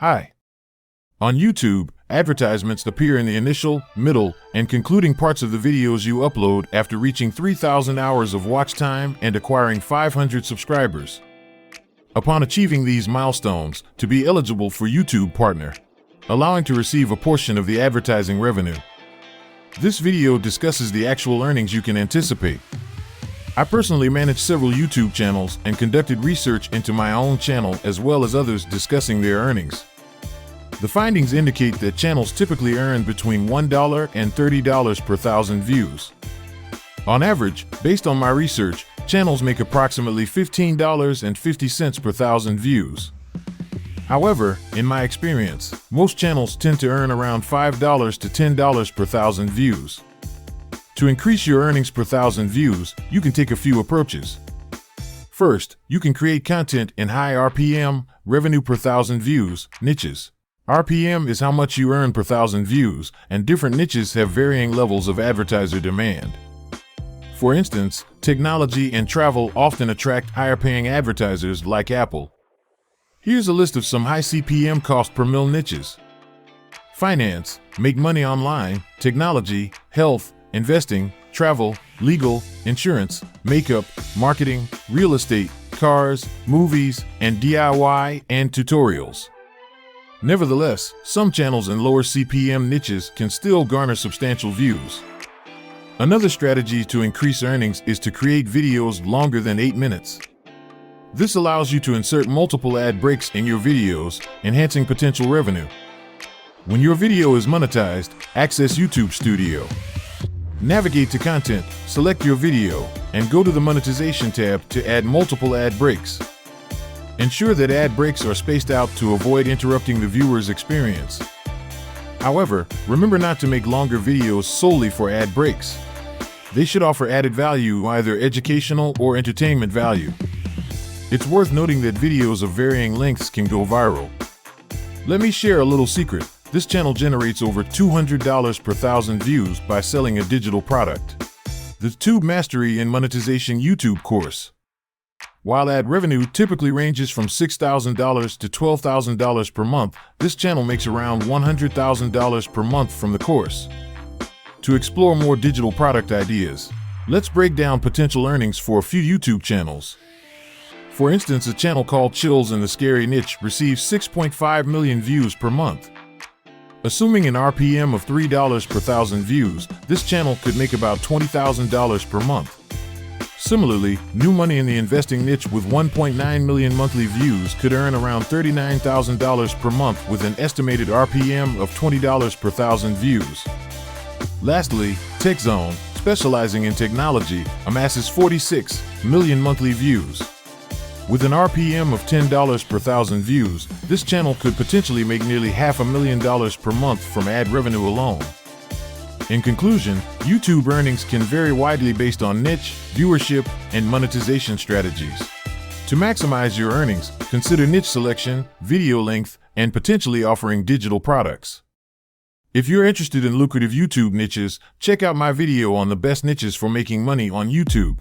Hi. On YouTube, advertisements appear in the initial, middle, and concluding parts of the videos you upload after reaching 3,000 hours of watch time and acquiring 500 subscribers. Upon achieving these milestones, to be eligible for YouTube Partner, allowing to receive a portion of the advertising revenue. This video discusses the actual earnings you can anticipate. I personally manage several YouTube channels and conducted research into my own channel as well as others discussing their earnings. The findings indicate that channels typically earn between $1 and $30 per thousand views. On average, based on my research, channels make approximately $15.50 per thousand views. However, in my experience, most channels tend to earn around $5 to $10 per thousand views. To increase your earnings per thousand views, you can take a few approaches. First, you can create content in high RPM, revenue per thousand views, niches. RPM is how much you earn per thousand views, and different niches have varying levels of advertiser demand. For instance, technology and travel often attract higher-paying advertisers like Apple. Here's a list of some high CPM cost per mil niches. Finance, make money online, technology, health, investing, travel, legal, insurance, makeup, marketing, real estate, cars, movies, and DIY and tutorials. Nevertheless, some channels in lower CPM niches can still garner substantial views. Another strategy to increase earnings is to create videos longer than 8 minutes. This allows you to insert multiple ad breaks in your videos, enhancing potential revenue. When your video is monetized, access YouTube Studio. Navigate to Content, select your video, and go to the Monetization tab to add multiple ad breaks. Ensure that ad breaks are spaced out to avoid interrupting the viewer's experience. However, remember not to make longer videos solely for ad breaks. They should offer added value, either educational or entertainment value. It's worth noting that videos of varying lengths can go viral. Let me share a little secret. This channel generates over $200 per thousand views by selling a digital product. The Tube Mastery and Monetization YouTube course. While ad revenue typically ranges from $6,000 to $12,000 per month, this channel makes around $100,000 per month from the course. To explore more digital product ideas, let's break down potential earnings for a few YouTube channels. For instance, a channel called Chills in the Scary Niche receives 6.5 million views per month. Assuming an RPM of $3 per thousand views, this channel could make about $20,000 per month. Similarly, New Money in the Investing Niche with 1.9 million monthly views could earn around $39,000 per month with an estimated RPM of $20 per thousand views. Lastly, Tech Zone, specializing in technology, amasses 46 million monthly views. With an RPM of $10 per thousand views, this channel could potentially make nearly $500,000 per month from ad revenue alone. In conclusion, YouTube earnings can vary widely based on niche, viewership, and monetization strategies. To maximize your earnings, consider niche selection, video length, and potentially offering digital products. If you're interested in lucrative YouTube niches, check out my video on the best niches for making money on YouTube.